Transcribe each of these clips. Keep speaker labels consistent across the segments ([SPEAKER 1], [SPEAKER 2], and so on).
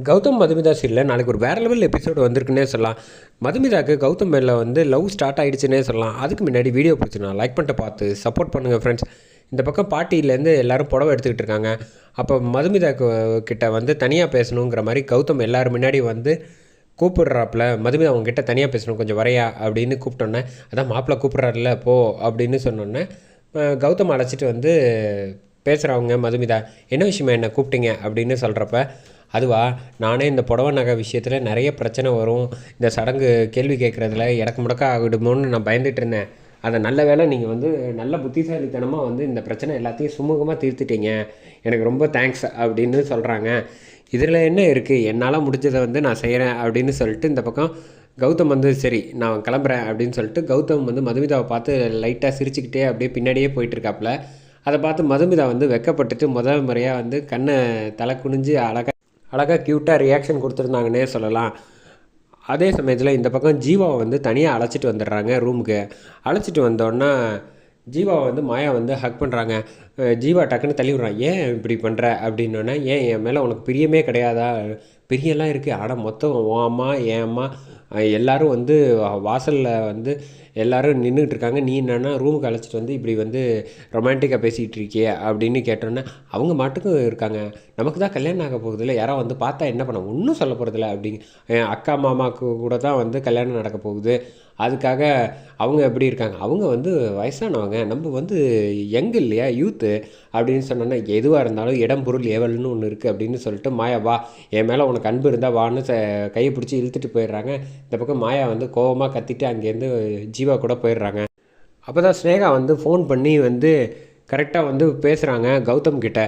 [SPEAKER 1] கௌதம் மதுமிதா சீரியலில் நாளைக்கு ஒரு வேறு லெவல் எபிசோடு வந்திருக்குன்னே சொல்லலாம். மதுமிதாக்கு கௌதம் மேலே வந்து லவ் ஸ்டார்ட் ஆகிடுச்சுன்னே சொல்லலாம். அதுக்கு முன்னாடி வீடியோ பிடிச்சினா லைக் பண்ணிட்டு பார்த்து சப்போர்ட் பண்ணுங்கள் ஃப்ரெண்ட்ஸ். இந்த பக்கம் பாட்டியிலேருந்து எல்லோரும் புடவை எடுத்துக்கிட்டு இருக்காங்க. அப்போ மதுமிதாக்கு கிட்ட வந்து தனியாக பேசணுங்கிற மாதிரி கௌதம் எல்லோரும் முன்னாடி வந்து கூப்பிடுறாப்புல. மதுமிதா அவங்ககிட்ட தனியாக பேசணும், கொஞ்சம் வரையா அப்படின்னு கூப்பிட்டோன்னே, அதான் மாப்பிள்ளை கூப்பிட்றாருல போ அப்படின்னு சொன்னோன்னே கௌதம் அழைச்சிட்டு வந்து பேசுகிறவங்க மதுமிதா, என்ன விஷயமா என்ன கூப்பிட்டீங்க அப்படின்னு சொல்கிறப்ப, அதுவா நானே இந்த புடவை நகை விஷயத்தில் நிறைய பிரச்சனை வரும், இந்த சடங்கு கேள்வி கேட்குறதுல இடக்கு முடக்க ஆகிடுமோன்னு நான் பயந்துட்டு இருந்தேன். அதை நல்ல வேளை நீங்கள் வந்து நல்ல புத்திசாலித்தனமாக வந்து இந்த பிரச்சனை எல்லாத்தையும் சுமூகமாக தீர்த்துட்டீங்க, எனக்கு ரொம்ப தேங்க்ஸ் அப்படின்னு சொல்கிறாங்க. இதில் என்ன இருக்குது, என்னால் முடிஞ்சதை வந்து நான் செய்கிறேன் அப்படின்னு சொல்லிட்டு இந்த பக்கம் கௌதம் வந்து சரி நான் கிளம்புறேன் அப்படின்னு சொல்லிட்டு கௌதம் வந்து மதுமிதாவை பார்த்து லைட்டாக சிரிச்சுக்கிட்டே அப்படியே பின்னாடியே போயிட்டுருக்காப்புல. அதை பார்த்து மதுமிதா வந்து வெக்கப்பட்டுட்டு முதல் முறையாக வந்து கண்ணை தலை குனிஞ்சு அழகாக க்யூட்டாக ரியாக்ஷன் கொடுத்துருந்தாங்கன்னே சொல்லலாம். அதே சமயத்தில் இந்த பக்கம் ஜீவாவை வந்து தனியாக அழைச்சிட்டு வந்துடுறாங்க ரூமுக்கு. அழைச்சிட்டு வந்தோன்னா ஜீவாவை வந்து மாயா வந்து ஹக் பண்ணுறாங்க. ஜீவா டக்குன்னு தள்ளி விட்றான். ஏன் இப்படி பண்ணுற அப்படின்னோடனே, ஏன் என் மேலே உனக்கு பிரியமே கிடையாதா? பிரியெல்லாம் இருக்குது, ஆனால் மொத்தம் உன் அம்மா என் அம்மா எல்லோரும் வந்து வாசலில் வந்து எல்லோரும் நின்றுட்டு இருக்காங்க, நீ என்னென்னா ரூமுக்கு அழைச்சிட்டு வந்து இப்படி வந்து ரொமான்டிக்காக பேசிகிட்டு இருக்கியே அப்படின்னு கேட்டோன்னே, அவங்க மாட்டுக்கும் இருக்காங்க, நமக்கு தான் கல்யாணம் ஆக போகுதில்ல, யாரோ வந்து பார்த்தா என்ன பண்ண, ஒன்றும் சொல்ல போகிறதில்ல அப்படிங்க. என் அக்கா மாமாவுக்கு கூட தான் வந்து கல்யாணம் நடக்க போகுது, அதுக்காக அவங்க எப்படி இருக்காங்க, அவங்க வந்து வயசானவங்க, நம்ம வந்து யங் இல்லையா, யூத்து அப்படின்னு சொன்னோன்னா, எதுவாக இருந்தாலும் இடம் பொருள் ஏவல்னு ஒன்று இருக்குது அப்படின்னு சொல்லிட்டு மாயா வா, என் மேலே உனக்கு அன்பு இருந்தால் வான்னு கையை பிடிச்சி இழுத்துட்டு போயிடுறாங்க. இந்த பக்கம் மாயா வந்து கோவமாக கத்திட்டு அங்கேருந்து ஜீவா கூட போயிடுறாங்க. அப்போ தான் ஸ்னேகா வந்து ஃபோன் பண்ணி வந்து கரெக்டாக வந்து பேசுகிறாங்க கௌதம் கிட்ட.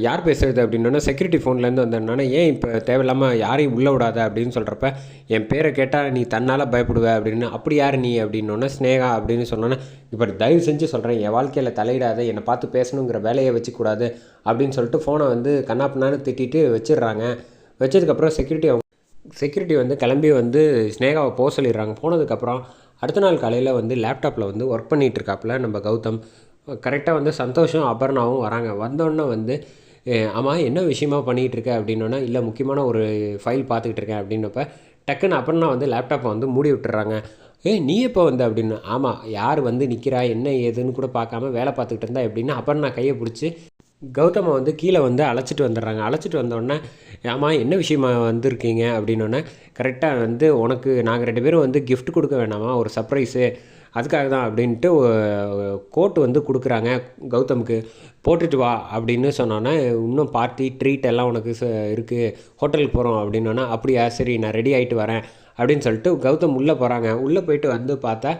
[SPEAKER 1] யார் பேசுகிறது அப்படின்னா செக்யூரிட்டி ஃபோன்லேருந்து வந்ததுனால, ஏன் இப்போ தேவையில்லாமல் யாரையும் உள்ளே விடாத அப்படின்னு சொல்கிறப்ப, என் பேரை கேட்டால் நீ தன்னால் பயப்படுவ அப்படின்னு, அப்படி யார் நீ அப்படின்னோடனே ஸ்னேகா அப்படின்னு சொன்னோன்னே, இப்போ தயவு செஞ்சு சொல்கிறேன் என் வாழ்க்கையில் தலையிடாத, என்னை பார்த்து பேசணுங்கிற வேலையை வச்சுக்கூடாது அப்படின்னு சொல்லிட்டு ஃபோனை வந்து கண்ணாப்பின்னான்னு திட்டிட்டு வச்சிடுறாங்க. வச்சதுக்கப்புறம் செக்யூரிட்டி வந்து கிளம்பி வந்து ஸ்னேகாவை போக சொல்லிடுறாங்க. போனதுக்கப்புறம் அடுத்த நாள் காலையில் வந்து லேப்டாப்பில் வந்து ஒர்க் பண்ணிகிட்ருக்காப்புல நம்ம கௌதம். கரெக்டாக வந்து சந்தோஷம் அபர்ணாவும் வராங்க. வந்தோடனே வந்து ஆமாம் என்ன விஷயமா பண்ணிகிட்டு இருக்க அப்படின்னோன்னா, இல்லை முக்கியமான ஒரு ஃபைல் பார்த்துக்கிட்டு இருக்கேன் அப்படின்னப்ப டக்குன்னு அபர்ணா வந்து லேப்டாப்பை வந்து மூடி விட்டுறாங்க. நீ எப்போ வந்து அப்படின்னு, ஆமாம் யார் வந்து நிற்கிறா என்ன ஏதுன்னு கூட பார்க்காம வேலை பார்த்துக்கிட்டு இருந்தா எப்படின்னா அபர்ணா கையை பிடிச்சி கௌதமை வந்து கீழே வந்து அழைச்சிட்டு வந்துடுறாங்க. அழைச்சிட்டு வந்தோடனே, ஆமாம் என்ன விஷயமா வந்திருக்கீங்க அப்படின்னோடனே, கரெக்டாக வந்து உனக்கு நாங்கள் 2 பேரும் வந்து கிஃப்ட் கொடுக்க வேணாமா, ஒரு சர்ப்ரைஸு அதுக்காக தான் அப்படின்ட்டு கோட் வந்து கொடுக்குறாங்க கௌதமுக்கு. போட்டுட்டு வா அப்படின்னு சொன்னோன்னே, இன்னும் பார்ட்டி ட்ரீட் எல்லாம் உனக்கு இருக்குது, ஹோட்டலுக்கு போகிறோம் அப்படின்னோன்னா, அப்படியா சரி நான் ரெடி ஆகிட்டு வரேன் அப்படின்னு சொல்லிட்டு கௌதம் உள்ளே போகிறாங்க. உள்ளே போயிட்டு வந்து பார்த்தா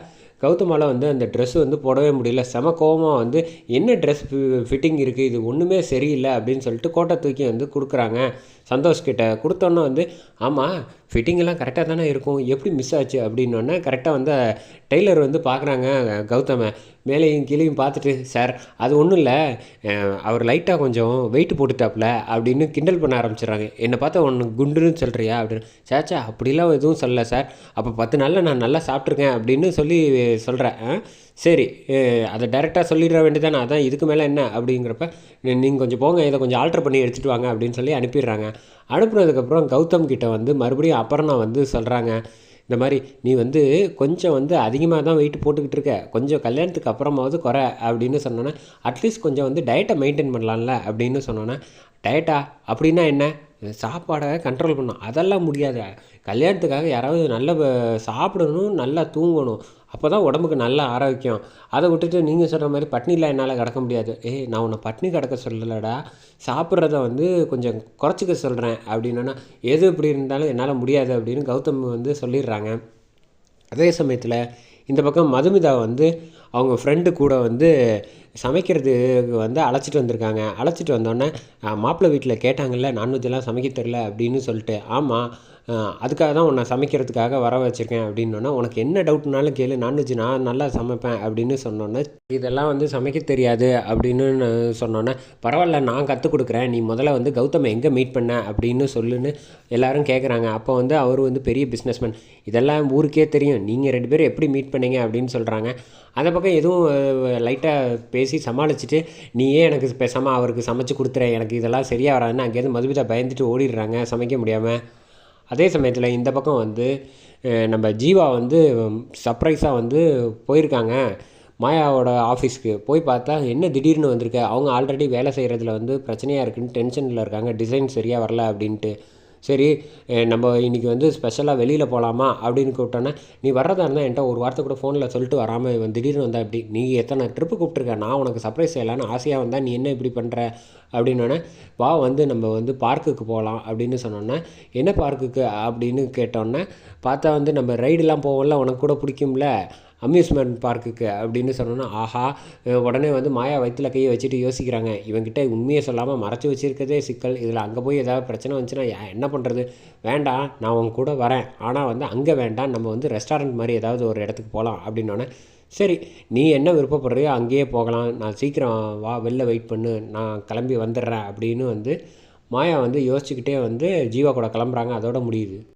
[SPEAKER 1] கௌதமால் வந்து அந்த ட்ரெஸ்ஸு வந்து போடவே முடியல. செம கோவமாக வந்து என்ன ட்ரெஸ் ஃபிட்டிங் இருக்குது, இது ஒன்றுமே சரியில்லை அப்படின்னு சொல்லிட்டு கோட்டை தூக்கி வந்து கொடுக்குறாங்க சந்தோஷ்கிட்ட. கொடுத்தோன்னே வந்து ஆமாம் ஃபிட்டிங்கெல்லாம் கரெக்டாக தானே இருக்கும், எப்படி மிஸ் ஆச்சு அப்படின்னோடனே கரெக்டாக வந்து டெய்லர் வந்து பார்க்குறாங்க கௌதமை. மேலேயும் கீழேயும் பார்த்துட்டு, சார் அது ஒன்றும் இல்லை, அவர் லைட்டாக கொஞ்சம் வெயிட் போட்டுட்டாப்புல அப்படின்னு கிண்டல் பண்ண ஆரம்பிச்சிடுறாங்க. என்னை பார்த்தா ஒன்று குண்டுன்னு சொல்கிறியா அப்படின்னு. சேச்சா அப்படிலாம் எதுவும் சொல்லலை சார், அப்போ 10 நாளில் நான் நல்லா சாப்பிட்ருக்கேன் அப்படின்னு சொல்லி சொல்கிறேன். சரி அதை டைரெக்டாக சொல்லிட வேண்டியதானே, அதான் இதுக்கு மேலே என்ன அப்படிங்கிறப்ப, நீங்கள் கொஞ்சம் போங்க இதை கொஞ்சம் ஆல்ட்ரு பண்ணி எடுத்துகிட்டு வாங்க அப்படின்னு சொல்லி அனுப்பிடுறாங்க. அனுப்புனதுக்கப்புறம் கௌதம் கிட்ட வந்து மறுபடியும் அபர்ணா வந்து சொல்கிறாங்க, இந்த மாதிரி நீ வந்து கொஞ்சம் வந்து அதிகமாக தான் வெயிட் போட்டுக்கிட்டு இருக்க, கொஞ்சம் கல்யாணத்துக்கு அப்புறமாவது குறை அப்படின்னு சொன்னோன்னே, அட்லீஸ்ட் கொஞ்சம் வந்து டயட்டை மெயின்டைன் பண்ணலாம்ல அப்படின்னு சொன்னோன்னே, டயட்டா அப்படின்னா என்ன, சாப்பாடை கண்ட்ரோல் பண்ணணும், அதெல்லாம் முடியாது, கல்யாணத்துக்காக யாராவது நல்லா சாப்பிடணும் நல்லா தூங்கணும், அப்போ தான் உடம்புக்கு நல்ல ஆரோக்கியம், அதை விட்டுட்டு நீங்கள் சொல்கிற மாதிரி பட்னியில் என்னால் கிடக்க முடியாது. நான் உன்னை பட்னி கிடக்க சொல்லலடா, சாப்பிட்றத வந்து கொஞ்சம் குறைச்சிக்க சொல்கிறேன் அப்படின்னா, எது இப்படி இருந்தாலும் என்னால் முடியாது அப்படின்னு கௌதம் வந்து சொல்லிடுறாங்க. அதே சமயத்தில் இந்த பக்கம் மதுமிதா வந்து அவங்க ஃப்ரெண்டு கூட வந்து சமைக்கிறதுக்கு வந்து அழைச்சிட்டு வந்திருக்காங்க. அழைச்சிட்டு வந்தோடனே மாப்பிள்ளை வீட்டில் கேட்டாங்கல்ல நான்வெஜ்ஜெல்லாம் சமைக்க தெரில அப்படின்னு சொல்லிட்டு, ஆமாம் அதுக்காக தான் உன்னை சமைக்கிறதுக்காக வர வச்சுருக்கேன் அப்படின்னோடனே, உனக்கு என்ன டவுட்னாலும் கேளு, நான்வெஜ் நான் நல்லா சமைப்பேன் அப்படின்னு சொன்னோன்னே, இதெல்லாம் வந்து சமைக்க தெரியாது அப்படின்னு சொன்னோன்னே, பரவாயில்ல நான் கற்றுக் கொடுக்குறேன், நீ முதல்ல வந்து கௌதமை எங்கே மீட் பண்ண அப்படின்னு சொல்லுன்னு எல்லோரும் கேட்குறாங்க. அப்போ வந்து அவர் வந்து பெரிய பிஸ்னஸ்மேன், இதெல்லாம் ஊருக்கே தெரியும், நீங்கள் 2 பேரும் எப்படி மீட் பண்ணீங்க அப்படின்னு சொல்கிறாங்க. அந்த பக்கம் எதுவும் லைட்டாக பேசி சமாளிச்சுட்டு நீயே எனக்கு பேசாமல் அவருக்கு சமைச்சு கொடுத்துற, எனக்கு இதெல்லாம் சரியாக வராதுன்னு அங்கேருந்து மதுமிதா பயந்துட்டு ஓடிடுறாங்க சமைக்க முடியாமல். அதே சமயத்தில் இந்த பக்கம் வந்து நம்ம ஜீவா வந்து சர்ப்ரைஸாக வந்து போயிருக்காங்க மாயாவோட ஆஃபீஸ்க்கு. போய் பார்த்தா என்ன திடீர்னு வந்திருக்க, அவங்க ஆல்ரெடி வேலை செய்கிறதுல வந்து பிரச்சனையாக இருக்குன்னு டென்ஷனில் இருக்காங்க, டிசைன் சரியாக வரல அப்படின்ட்டு. சரி நம்ம இன்றைக்கி வந்து ஸ்பெஷலாக வெளியில் போகலாமா அப்படின்னு கூப்பிட்டோன்னே, நீ வர்றதா இருந்தால் என்கிட்ட ஒரு வார்த்தை கூட ஃபோனில் சொல்லிட்டு வராமல் இவன் திடீர்னு வந்தால் எப்படி, நீ எத்தனை ட்ரிப்பு கூப்பிட்ருக்க, நான் உனக்கு சர்ப்ரைஸ் செய்யலான்னு ஆசையாக வந்தால் நீ என்ன இப்படி பண்ணுற அப்படின்னோடனே, வா வந்து நம்ம வந்து பார்க்குக்கு போகலாம் அப்படின்னு சொன்னோன்னே, என்ன பார்க்குக்கு அப்படின்னு கேட்டோன்னே, பார்த்தா வந்து நம்ம ரைடெலாம் போவோம்ல உனக்கு கூட பிடிக்கும்ல அம்யூஸ்மெண்ட் பார்க்குக்கு அப்படின்னு சொன்னோன்னா, ஆஹா உடனே வந்து மாயா வயிற்றுல கையை வச்சுட்டு யோசிக்கிறாங்க, இவங்கிட்ட உண்மையை சொல்லாமல் மறைச்சி வச்சுருக்கதே சிக்கல், இதில் அங்கே போய் ஏதாவது பிரச்சனை வந்துச்சுன்னா என்ன பண்ணுறது, வேண்டாம் நான் உங்க கூட வரேன், ஆனால் வந்து அங்கே வேண்டாம், நம்ம வந்து ரெஸ்டாரண்ட் மாதிரி ஏதாவது ஒரு இடத்துக்கு போகலாம் அப்படின்னோடனே, சரி நீ என்ன விருப்பப்படுறியோ அங்கேயே போகலாம், நான் சீக்கிரம் வா வெளில வெயிட் பண்ணு, நான் கிளம்பி வந்துடுறேன் அப்படின்னு வந்து மாயா வந்து யோசிச்சுக்கிட்டே வந்து ஜீவா கூட கிளம்புறாங்க. அதோட முடியுது.